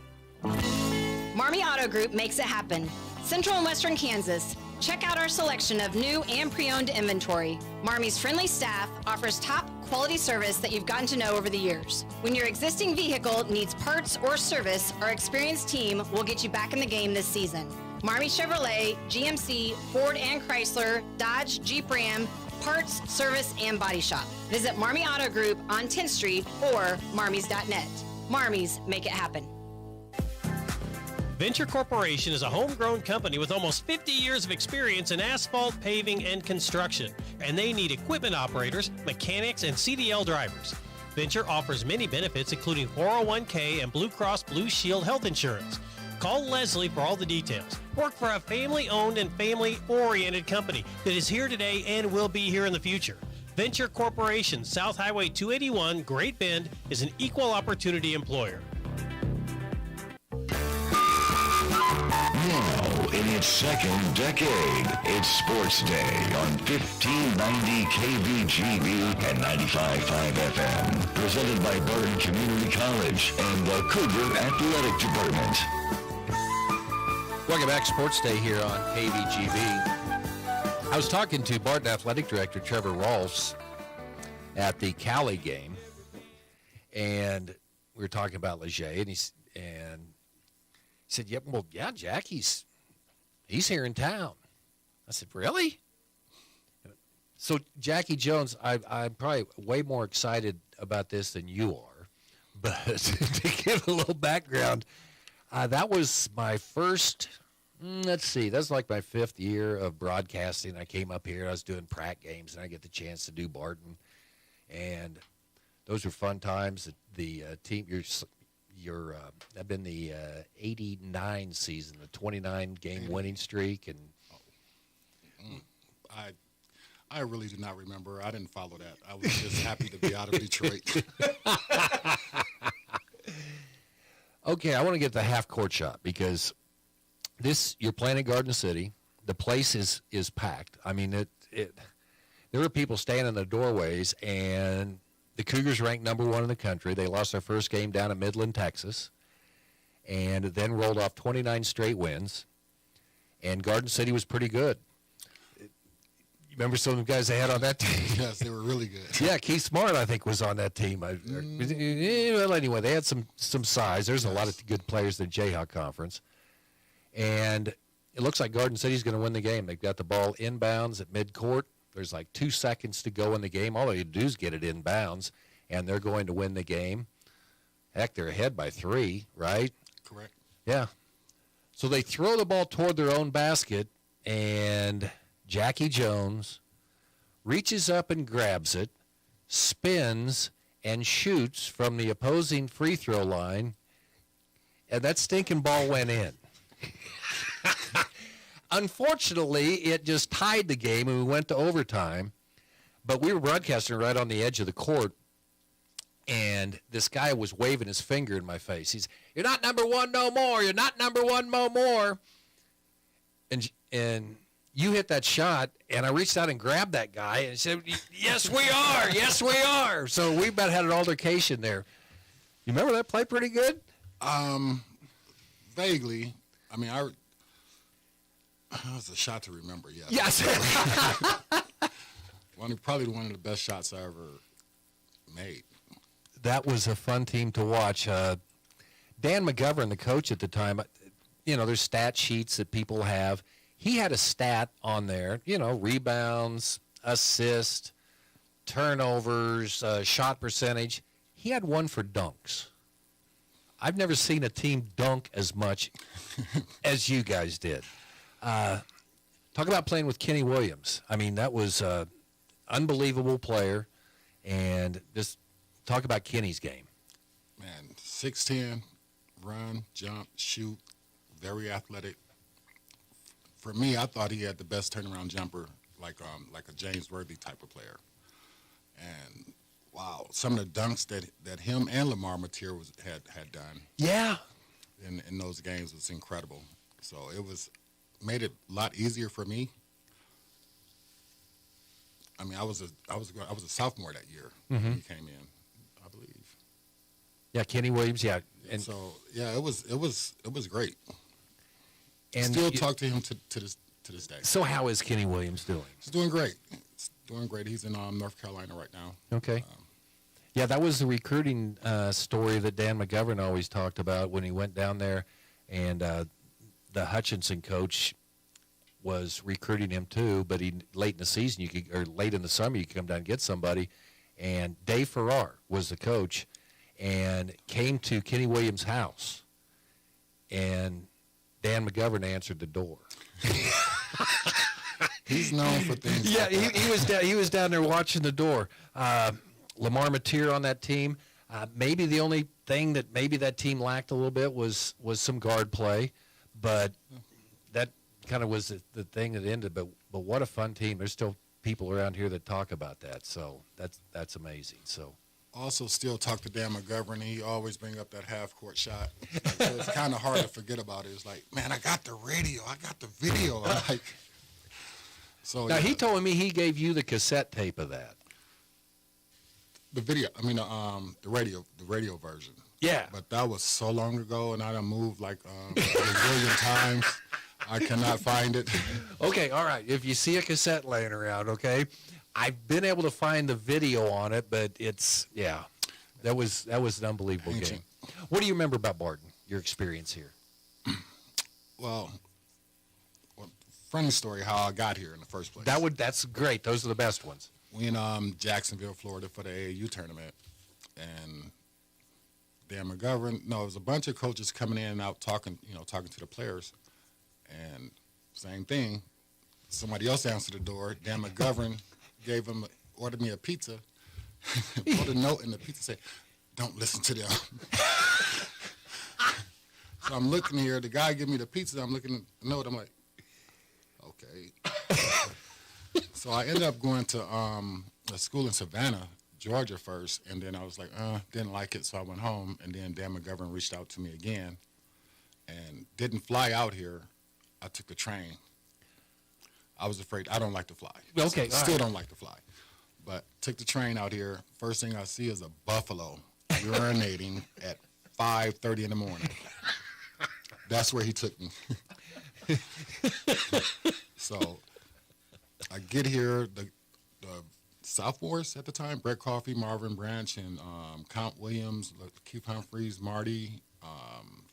Marmy Auto Group makes it happen. Central and Western Kansas. Check out our selection of new and pre-owned inventory. Marmy's friendly staff offers top quality service that you've gotten to know over the years. When your existing vehicle needs parts or service, our experienced team will get you back in the game this season. Marmy Chevrolet, GMC, Ford and Chrysler, Dodge, Jeep Ram, parts, service, and body shop. Visit Marmy Auto Group on 10th Street or marmys.net. Marmy's, make it happen. Venture Corporation is a homegrown company with almost 50 years of experience in asphalt, paving, and construction, and they need equipment operators, mechanics, and CDL drivers. Venture offers many benefits, including 401k and Blue Cross Blue Shield health insurance. Call Leslie for all the details. Work for a family-owned and family-oriented company that is here today and will be here in the future. Venture Corporation, South Highway 281, Great Bend, is an equal opportunity employer. Now, in its second decade, it's Sports Day on 1590 KVGB and 95.5 FM. Presented by Barton Community College and the Cougar Athletic Department. Welcome back, Sports Day here on KVGB. I was talking to Barton Athletic Director Trevor Rolfs at the Cali game, and we were talking about LeJay, and he said, yeah, Jack, he's here in town. I said, really? So, Jackie Jones, I'm probably way more excited about this than you are, but to give a little background, that was my first... that's like my 5th year of broadcasting. I came up here, I was doing Pratt games, and I get the chance to do Barton. And those were fun times. The team, I've been the 89 season, the 29-game winning streak. And I really do not remember. I didn't follow that. I was just happy to be out of Detroit. Okay, I want to get the half-court shot because you're playing at Garden City. The place is packed. I mean, there were people standing in the doorways, and the Cougars ranked number 1 in the country. They lost their first game down in Midland, Texas, and then rolled off 29 straight wins, and Garden City was pretty good. You remember some of the guys they had on that team? Yes, they were really good. Yeah, Keith Smart, I think, was on that team. Well, anyway, they had some size. There's a lot of good players in the Jayhawk Conference. And it looks like Garden City's going to win the game. They've got the ball inbounds at midcourt. There's like 2 seconds to go in the game. All they do is get it inbounds, and they're going to win the game. Heck, they're ahead by 3, right? Correct. Yeah. So they throw the ball toward their own basket, and Jackie Jones reaches up and grabs it, spins, and shoots from the opposing free throw line, and that stinking ball went in. Unfortunately, it just tied the game, and we went to overtime. But we were broadcasting right on the edge of the court, and this guy was waving his finger in my face. He's, "You're not number one no more. You're not number one no more." And you hit that shot, and I reached out and grabbed that guy and said, "Yes, we are. Yes, we are." So we about had an altercation there. You remember that play pretty good? Vaguely. I mean, that was a shot to remember, yes. Yes. Probably one of the best shots I ever made. That was a fun team to watch. Dan McGovern, the coach at the time, there's stat sheets that people have. He had a stat on there, rebounds, assists, turnovers, shot percentage. He had one for dunks. I've never seen a team dunk as much as you guys did. Talk about playing with Kenny Williams. I mean, that was an unbelievable player. And just talk about Kenny's game. Man, 6'10", run, jump, shoot, very athletic. For me, I thought he had the best turnaround jumper, like a James Worthy type of player. And wow, some of the dunks that him and Lamar Mateer had done. Yeah. In those games was incredible. So it made it a lot easier for me. I mean, I was a sophomore that year when he came in, I believe. Yeah, Kenny Williams. Yeah, and so yeah, it was great. And still talk to him to this day. So how is Kenny Williams doing? He's doing great. He's in North Carolina right now. Okay. Yeah, that was the recruiting story that Dan McGovern always talked about when he went down there, and the Hutchinson coach was recruiting him too. But late in the season, or late in the summer, you could come down and get somebody. And Dave Farrar was the coach, and came to Kenny Williams' house, and Dan McGovern answered the door. He's known for things. Yeah, like he was down there watching the door. Lamar Mateer on that team. Maybe the only thing that maybe that team lacked a little bit was some guard play, but that kind of was the thing that ended. But what a fun team! There's still people around here that talk about that, so that's amazing. So. Also, still talk to Dan McGovern. He always bring up that half-court shot. So it's kind of hard to forget about it. It's like, man, I got the radio. I got the video. I'm like, so now, he told me he gave you the cassette tape of that. The video. I mean, the radio version. Yeah. But that was so long ago, and I done moved like a zillion times. I cannot find it. Okay, all right. If you see a cassette laying around, okay. I've been able to find the video on it, but that was an unbelievable game. What do you remember about Barton, your experience here? Well, funny story how I got here in the first place. That's great. Those are the best ones. We in Jacksonville, Florida for the AAU tournament, and Dan McGovern, it was a bunch of coaches coming in and out talking to the players, and same thing. Somebody else answered the door. Dan McGovern ordered me a pizza, put a note in the pizza, said, "Don't listen to them." So I'm looking here, the guy give me the pizza, I'm looking at the note, I'm like, okay. So I ended up going to a school in Savannah, Georgia first, and then I was like, didn't like it, so I went home, and then Dan McGovern reached out to me again, and didn't fly out here. I took a train. I was afraid. I don't like to fly. Okay. Still don't like to fly. But took the train out here. First thing I see is a buffalo urinating at 5:30 in the morning. That's where he took me. So I get here, the sophomores at the time, Brett Coffey, Marvin Branch, and Count Williams, Keith Humphreys, Marty,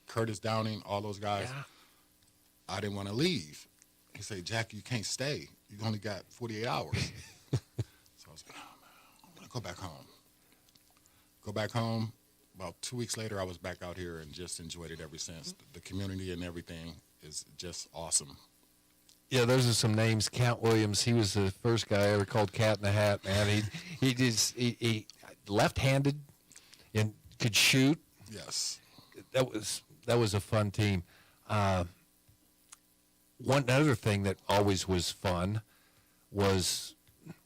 Curtis Downing, all those guys. Yeah. I didn't want to leave. He said, "Jack, you can't stay. You only got 48 hours." So I was like, "Oh, man, I'm going to go back home." Go back home. About 2 weeks later, I was back out here and just enjoyed it ever since. The community and everything is just awesome. Yeah, those are some names. Count Williams, he was the first guy I ever called Cat in the Hat, man. He left-handed and could shoot. Yes. That was a fun team. One other thing that always was fun was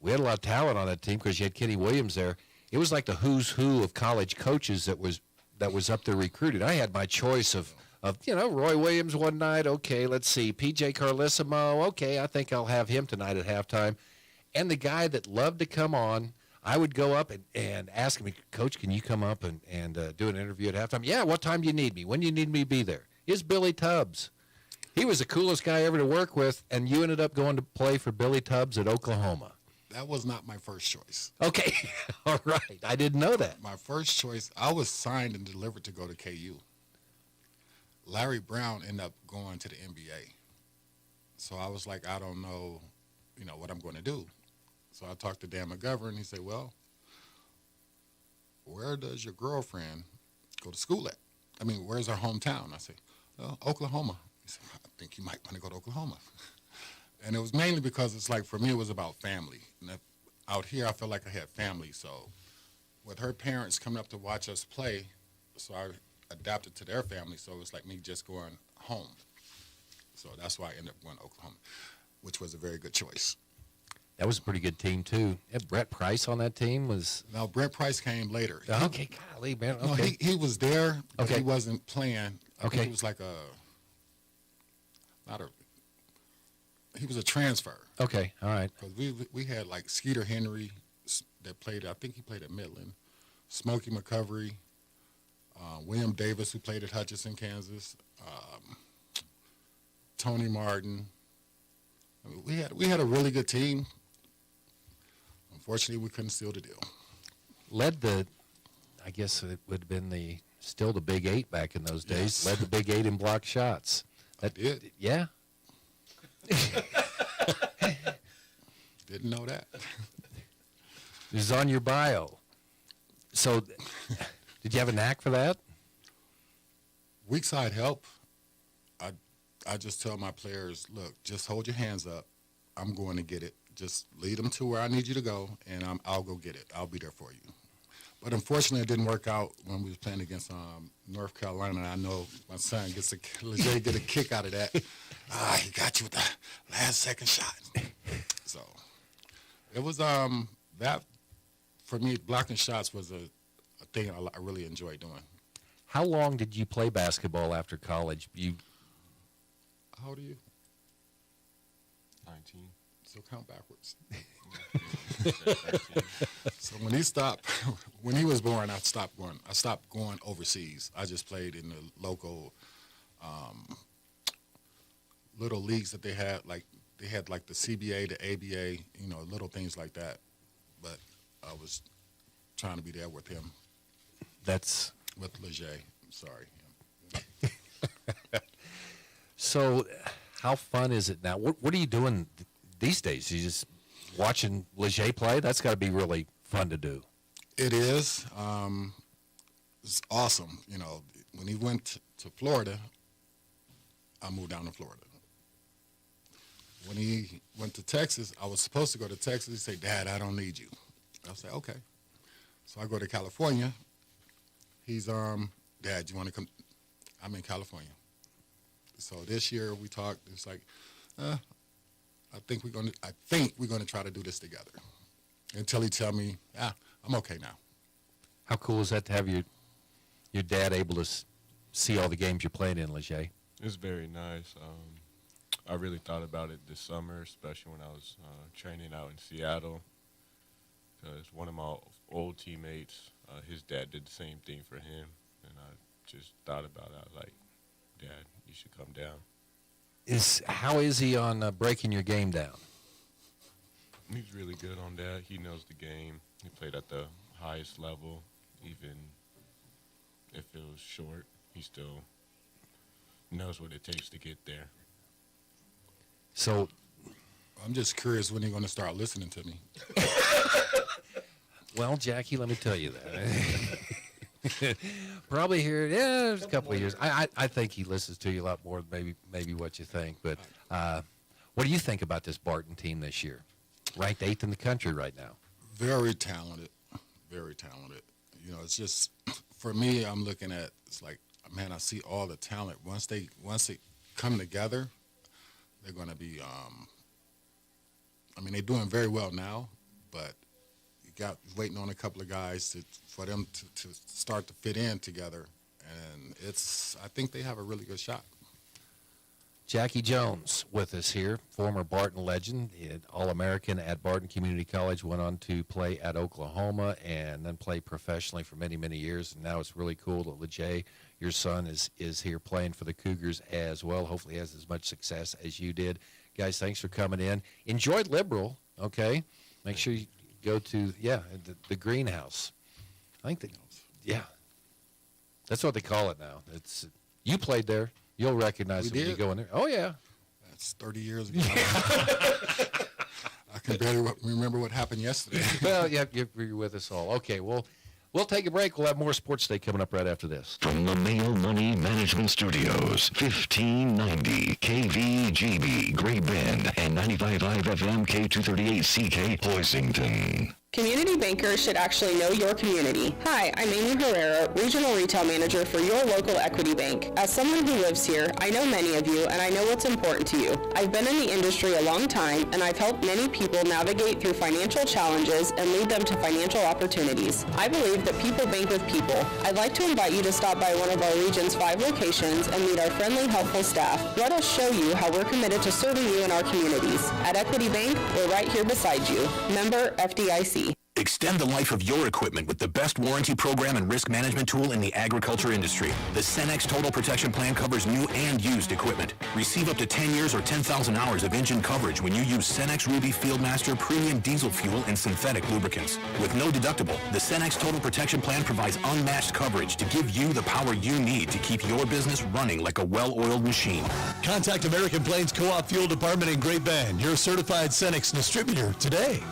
we had a lot of talent on that team because you had Kenny Williams there. It was like the who's who of college coaches that was up there recruited. I had my choice of Roy Williams one night. Okay, let's see. P.J. Carlissimo. Okay, I think I'll have him tonight at halftime. And the guy that loved to come on, I would go up and ask him, Coach, can you come up and do an interview at halftime? Yeah, what time do you need me? When do you need me to be there? It's Billy Tubbs. He was the coolest guy ever to work with, and you ended up going to play for Billy Tubbs at Oklahoma. That was not my first choice. Okay, all right. I didn't know that. My first choice, I was signed and delivered to go to KU. Larry Brown ended up going to the NBA. So I was like, I don't know, what I'm going to do. So I talked to Dan McGovern. He said, well, where does your girlfriend go to school at? I mean, where's her hometown? I said, well, Oklahoma. He said, I think you might want to go to Oklahoma. And it was mainly because it's like, for me, it was about family. And out here, I felt like I had family. So with her parents coming up to watch us play, so I adapted to their family. So it was like me just going home. So that's why I ended up going to Oklahoma, which was a very good choice. That was a pretty good team, too. Brett Price on that team was... No, Brett Price came later. Okay, golly, man. Okay. No, he was there, but okay. He wasn't playing. Okay. He was like he was a transfer. Okay, all right. Because we had like Skeeter Henry that played, I think he played at Midland, Smokey McCovery, William Davis, who played at Hutchinson, Kansas, Tony Martin. I mean, we had a really good team. Unfortunately, we couldn't seal the deal. I guess it would have been still the Big Eight back in those days. Yes. Led the Big Eight in block shots. That did. Yeah. Didn't know that. It was on your bio. So, did you have a knack for that? Weak side help. I just tell my players, look, just hold your hands up. I'm going to get it. Just lead them to where I need you to go, and I'll go get it. I'll be there for you. But unfortunately, it didn't work out when we was playing against North Carolina. I know my son Leger get a kick out of that. He got you with the last second shot. So it was that for me. Blocking shots was a thing I really enjoyed doing. How long did you play basketball after college? How old are you? 19. So count backwards. So when he was born, I stopped going overseas. I just played in the local little leagues that they had. Like they had like the CBA, the ABA, little things like that. But I was trying to be there with him. That's with Leger. Sorry. So, how fun is it now? What are you doing these days? You just watching Leger play? That's got to be really fun to do. It is. It's awesome. When he went to Florida, I moved down to Florida. When he went to Texas, I was supposed to go to Texas. He said, Dad, I don't need you. I said, okay. So I go to California. He's, Dad, you want to come? I'm in California. So this year we talked. It's like, I think we're gonna try to do this together. Until he tell me, I'm okay now. How cool is that to have your dad able to see all the games you're playing in, Leger? It's very nice. I really thought about it this summer, especially when I was training out in Seattle. Because one of my old teammates, his dad did the same thing for him, and I just thought about it. I was like, Dad, you should come down. How is he on breaking your game down? He's really good on that. He knows the game. He played at the highest level. Even if it was short, he still knows what it takes to get there. So, I'm just curious when you're going to start listening to me. Well, Jackie, let me tell you that. Probably here, a couple of years. I think he listens to you a lot more than maybe what you think. But What do you think about this Barton team this year? Ranked 8th in the country right now. Very talented. Very talented. You know, it's just, for me, I'm looking at, it's like, man, I see all the talent. Once they come together, they're going to be, they're doing very well now, but you got waiting on a couple of guys for them to start to fit in together. And I think they have a really good shot. Jackie Jones with us here, former Barton legend, All-American at Barton Community College, went on to play at Oklahoma and then play professionally for many, many years. And now it's really cool that LeJay, your son, is here playing for the Cougars as well. Hopefully he has as much success as you did. Guys, thanks for coming in. Enjoy Liberal, okay? Make sure you go to, the greenhouse. I think that's what they call it now. You played there. You'll recognize it when you go in there. Oh, yeah. That's 30 years ago. I can barely remember what happened yesterday. Well, yeah, you're with us all. Okay, well, we'll take a break. We'll have more Sports Day coming up right after this. From the Mail Money Management Studios, 1590 KVGB, Great Bend, and 95.5 FM K238CK, Hoisington. Community bankers should actually know your community. Hi, I'm Amy Herrera, Regional Retail Manager for your local Equity Bank. As someone who lives here, I know many of you and I know what's important to you. I've been in the industry a long time and I've helped many people navigate through financial challenges and lead them to financial opportunities. I believe that people bank with people. I'd like to invite you to stop by one of our region's 5 locations and meet our friendly, helpful staff. Let us show you how we're committed to serving you in our communities. At Equity Bank, we're right here beside you. Member FDIC. Extend the life of your equipment with the best warranty program and risk management tool in the agriculture industry. The Cenex Total Protection Plan covers new and used equipment. Receive up to 10 years or 10,000 hours of engine coverage when you use Cenex Ruby Fieldmaster Premium Diesel Fuel and synthetic lubricants. With no deductible, the Cenex Total Protection Plan provides unmatched coverage to give you the power you need to keep your business running like a well-oiled machine. Contact American Plains Co-op Fuel Department in Great Bend, your certified Cenex distributor, today.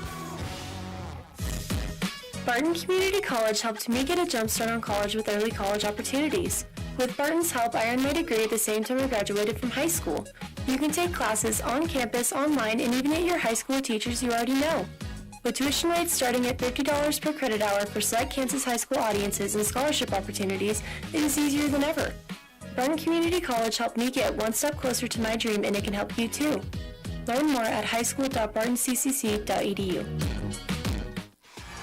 Barton Community College helped me get a jump start on college with early college opportunities. With Barton's help, I earned my degree at the same time I graduated from high school. You can take classes on campus, online, and even at your high school teachers you already know. With tuition rates starting at $50 per credit hour for select Kansas high school audiences and scholarship opportunities, it is easier than ever. Barton Community College helped me get one step closer to my dream, and it can help you too. Learn more at highschool.bartoncc.edu.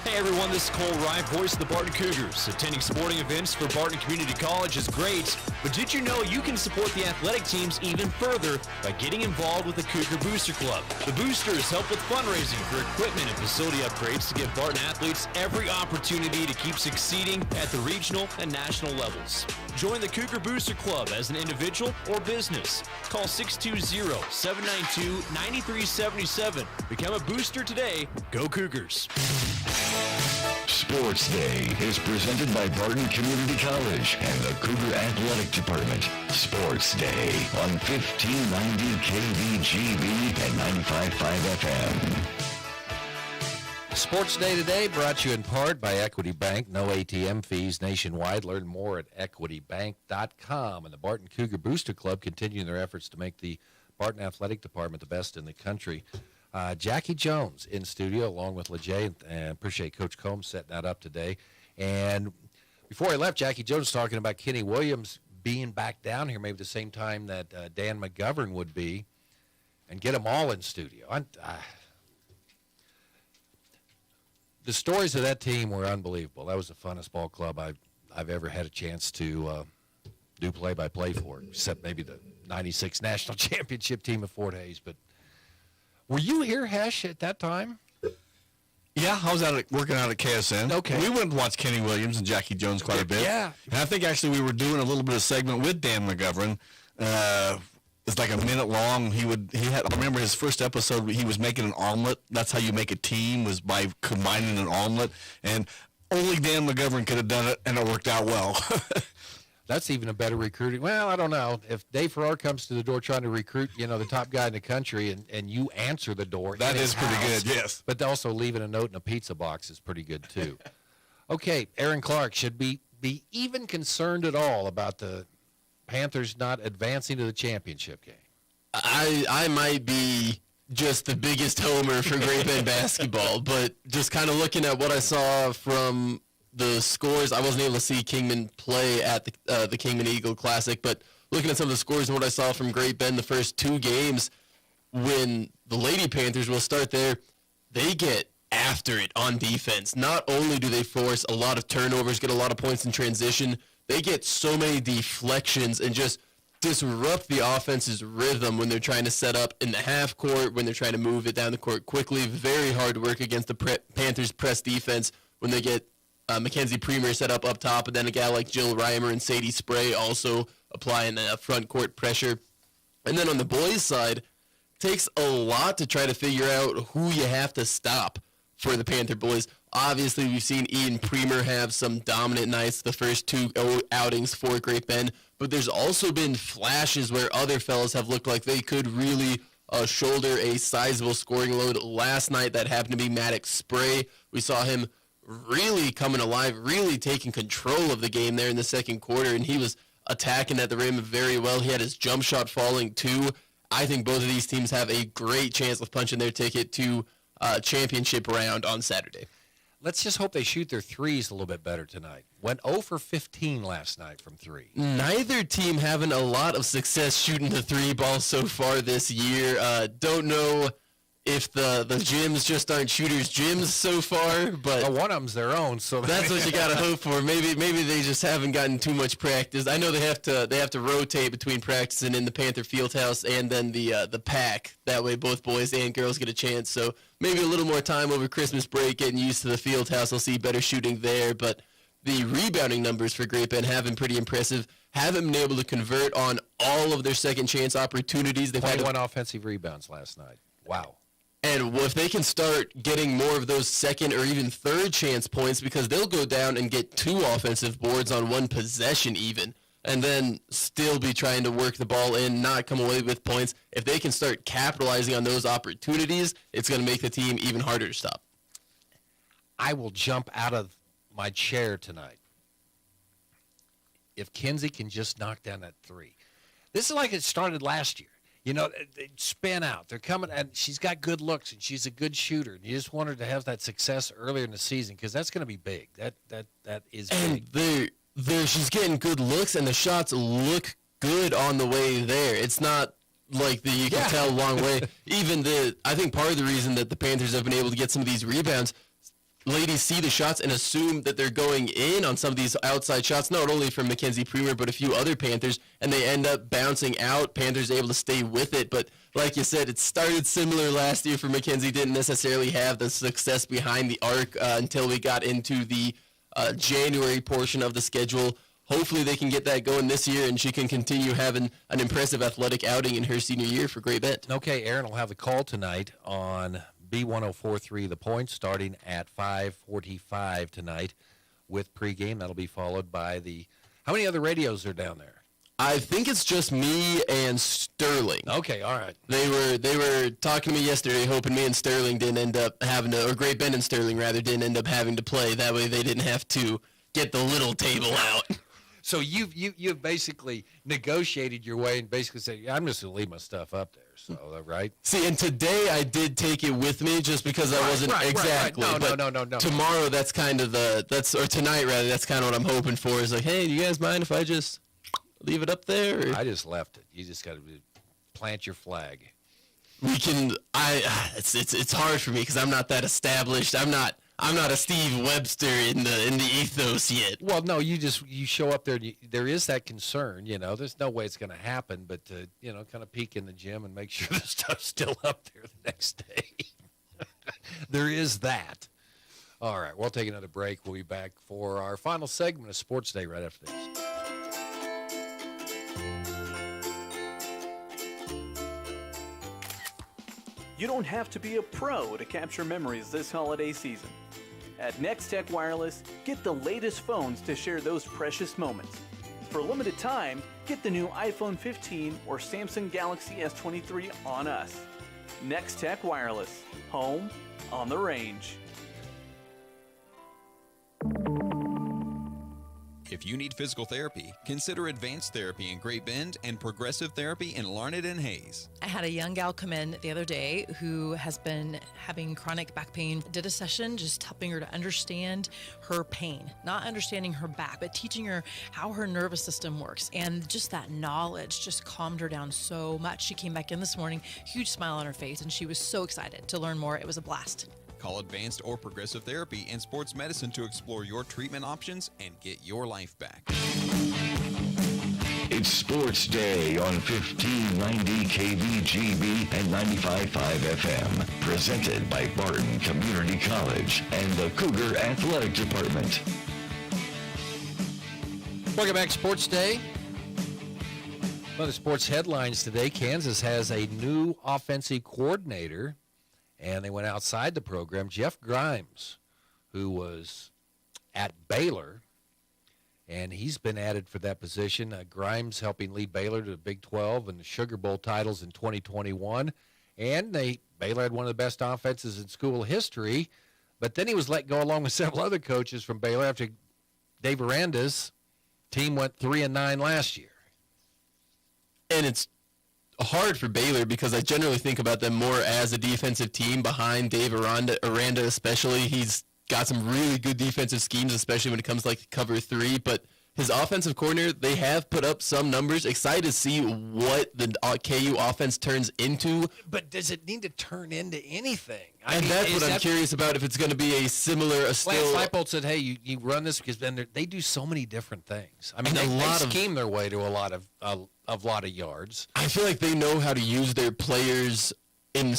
Hey everyone, this is Cole Wright, voice of the Barton Cougars. Attending sporting events for Barton Community College is great, but did you know you can support the athletic teams even further by getting involved with the Cougar Booster Club? The Boosters help with fundraising for equipment and facility upgrades to give Barton athletes every opportunity to keep succeeding at the regional and national levels. Join the Cougar Booster Club as an individual or business. Call 620-792-9377. Become a booster today. Go Cougars. Sports Day is presented by Barton Community College and the Cougar Athletic Department. Sports Day on 1590 KVGB and 95.5 FM. Sports Day today brought to you in part by Equity Bank. No ATM fees nationwide. Learn more at equitybank.com. And the Barton Cougar Booster Club continuing their efforts to make the Barton Athletic Department the best in the country. Jackie Jones in studio along with LeJay, and appreciate Coach Combs setting that up today. And before I left, Jackie Jones was talking about Kenny Williams being back down here maybe the same time that Dan McGovern would be, and get them all in studio. The stories of that team were unbelievable. That was the funnest ball club I've ever had a chance to do play-by-play for, except maybe the 96 National Championship team of Fort Hays, but were you here, Hesh, at that time? Yeah, I was working out at KSN. Okay. We went and watched Kenny Williams and Jackie Jones quite a bit. Yeah. And I think actually we were doing a little bit of segment with Dan McGovern. It's like a minute long. I remember his first episode, he was making an omelet. That's how you make a team, was by combining an omelet. And only Dan McGovern could have done it, and it worked out well. That's even a better recruiting. Well, I don't know. If Dave Farrar comes to the door trying to recruit, the top guy in the country, and you answer the door. That is pretty good, yes. But also leaving a note in a pizza box is pretty good, too. Okay, Aaron Clark, should be even concerned at all about the Panthers not advancing to the championship game? I might be just the biggest homer for Great Bend basketball, but just kind of looking at what I saw from the scores, I wasn't able to see Kingman play at the Kingman Eagle Classic, but looking at some of the scores and what I saw from Great Bend the first 2 games, when the Lady Panthers, will start there, they get after it on defense. Not only do they force a lot of turnovers, get a lot of points in transition, they get so many deflections and just disrupt the offense's rhythm when they're trying to set up in the half court, when they're trying to move it down the court quickly. Very hard work against the Panthers' press defense when they get Mackenzie Premer set up top, and then a guy like Jill Reimer and Sadie Spray also applying front court pressure. And then on the boys' side, it takes a lot to try to figure out who you have to stop for the Panther boys. Obviously, we've seen Ian Premer have some dominant nights the first 2 outings for Great Bend, but there's also been flashes where other fellas have looked like they could really shoulder a sizable scoring load. Last night, that happened to be Maddox Spray. We saw him really coming alive, really taking control of the game there in the second quarter, and he was attacking at the rim very well. He had his jump shot falling too. I think both of these teams have a great chance of punching their ticket to championship round on Saturday. Let's just hope they shoot their threes a little bit better tonight. Went 0 for 15 last night from 3. Neither team having a lot of success shooting the 3 ball so far this year. Don't know if the gyms just aren't shooters' gyms so far, but well, one of them's their own, so that's what you gotta hope for. Maybe they just haven't gotten too much practice. I know they have to rotate between practicing in the Panther Fieldhouse and then the pack. That way, both boys and girls get a chance. So maybe a little more time over Christmas break, getting used to the Fieldhouse. I'll see better shooting there, but the rebounding numbers for Great Bend have been pretty impressive. Haven't been able to convert on all of their second chance opportunities. They've had 21 offensive rebounds last night. Wow. And if they can start getting more of those second or even third chance points, because they'll go down and get 2 offensive boards on 1 possession even, and then still be trying to work the ball in, not come away with points. If they can start capitalizing on those opportunities, it's going to make the team even harder to stop. I will jump out of my chair tonight if Kinsey can just knock down that 3. This is like it started last year. You know, they spin out. They're coming, and she's got good looks, and she's a good shooter. And you just want her to have that success earlier in the season because that's going to be big. That is big. And she's getting good looks, and the shots look good on the way there. It's not like you can tell a long way. I think part of the reason that the Panthers have been able to get some of these rebounds, ladies see the shots and assume that they're going in on some of these outside shots, not only from Mackenzie Premer, but a few other Panthers, and they end up bouncing out. Panthers able to stay with it, but like you said, it started similar last year for Mackenzie. Didn't necessarily have the success behind the arc until we got into the January portion of the schedule. Hopefully they can get that going this year, and she can continue having an impressive athletic outing in her senior year for Great Bend. Okay, Aaron will have the call tonight on B1043 The Point, starting at 5:45 tonight with pregame. That'll be followed by how many other radios are down there? I think it's just me and Sterling. Okay, all right. They were talking to me yesterday, hoping me and Sterling didn't end up having to, or Great Bend and Sterling rather, didn't end up having to play. That way they didn't have to get the little table out. So you've basically negotiated your way and basically said, I'm just going to leave my stuff up there. So, right? See, and today I did take it with me just because I wasn't exactly. Right. No. Tomorrow, that's kind of or tonight rather, that's kind of what I'm hoping for. Is like, hey, do you guys mind if I just leave it up there? Or? I just left it. You just got to plant your flag. We can. It's hard for me because I'm not that established. I'm not a Steve Webster in the ethos yet. Well, no, you show up there. And there is that concern, There's no way it's going to happen, but kind of peek in the gym and make sure the stuff's still up there the next day. There is that. All right, we'll take another break. We'll be back for our final segment of Sports Day right after this. You don't have to be a pro to capture memories this holiday season. At Nextech Wireless, get the latest phones to share those precious moments. For a limited time, get the new iPhone 15 or Samsung Galaxy S23 on us. Nextech Wireless, home on the range. If you need physical therapy, consider Advanced Therapy in Great Bend and Progressive Therapy in Larned and Hayes. I had a young gal come in the other day who has been having chronic back pain. Did a session just helping her to understand her pain, not understanding her back, but teaching her how her nervous system works. And just that knowledge just calmed her down so much. She came back in this morning, huge smile on her face, and she was so excited to learn more. It was a blast. Call Advanced or Progressive Therapy and Sports Medicine to explore your treatment options and get your life back. It's Sports Day on 1590 KVGB and 95.5 FM. Presented by Barton Community College and the Cougar Athletic Department. Welcome back to Sports Day. Other sports headlines today. Kansas has a new offensive coordinator, and they went outside the program. Jeff Grimes, who was at Baylor, and he's been added for that position. Grimes helping lead Baylor to the Big 12 and the Sugar Bowl titles in 2021. And Baylor had one of the best offenses in school history, but then he was let go along with several other coaches from Baylor after Dave Aranda's team went 3-9 last year. And it's hard for Baylor because I generally think about them more as a defensive team behind Dave Aranda especially. He's got some really good defensive schemes, especially when it comes to like cover three. But his offensive coordinator, they have put up some numbers. Excited to see what the KU offense turns into. But does it need to turn into anything? And that's what I'm curious about, if it's going to be a similar, Lance Leipold said, hey, you run this because then they do so many different things. I mean, And they scheme their way to a lot of yards. I feel like they know how to use their players in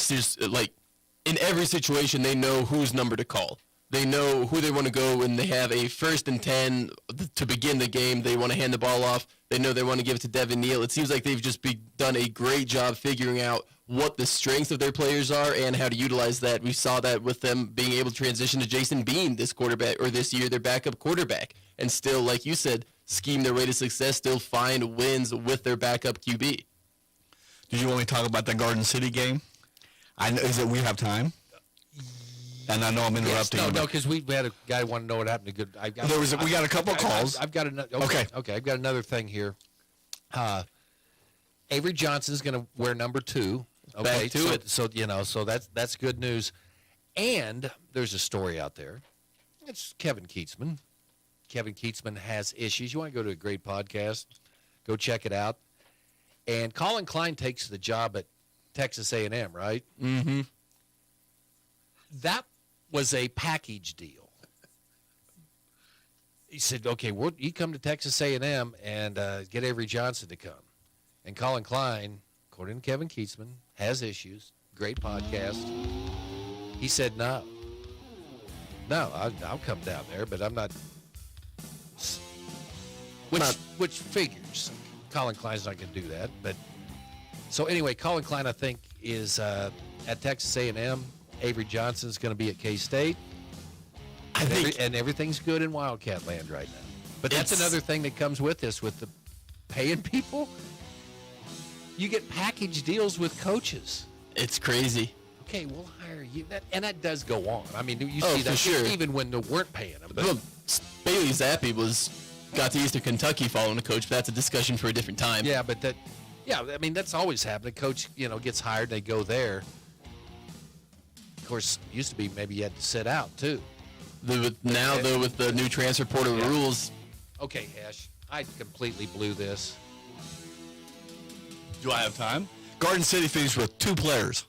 every situation. They know whose number to call. They know who they want to go when they have a 1st and 10 to begin the game. They want to hand the ball off. They know they want to give it to Devin Neal. It seems like they've just done a great job figuring out what the strengths of their players are and how to utilize that. We saw that with them being able to transition to Jason Bean this year, their backup quarterback, and still, like you said, scheme their way to success, still find wins with their backup QB. Did you want me to talk about the Garden City game? We have time? And I know I'm interrupting. No, because we had a guy want to know what happened to good. We got a couple of calls. I've got another. Okay. I've got another thing here. Avery Johnson's going to wear number 2. Okay, so that's good news. And there's a story out there. It's Kevin Keatsman. Kevin Keatsman has issues. You want to go to a great podcast? Go check it out. And Colin Klein takes the job at Texas A&M, right? Mm-hmm. That was a package deal. He said, okay, you come to Texas A&M and get Avery Johnson to come. And Colin Klein, according to Kevin Keatsman, has issues. Great podcast. He said, no, I'll come down there, but I'm not. Which figures. Colin Klein's not going to do that. But so anyway, Colin Klein, I think, is at Texas A&M. Avery Johnson's going to be at K-State. And everything's good in Wildcat land right now. But that's another thing that comes with this, with the paying people. You get package deals with coaches. It's crazy. Okay, we'll hire you. And that does go on. I mean, you see that for sure. Even when they weren't paying them. Well, Bailey Zappi got to Eastern Kentucky following a coach, but that's a discussion for a different time. Yeah, I mean, that's always happened. A coach, gets hired, they go there. Of course, it used to be maybe you had to sit out, too. With the new transfer portal rules. Okay, Hesh, I completely blew this. Do I have time? Garden City finished with 2 players.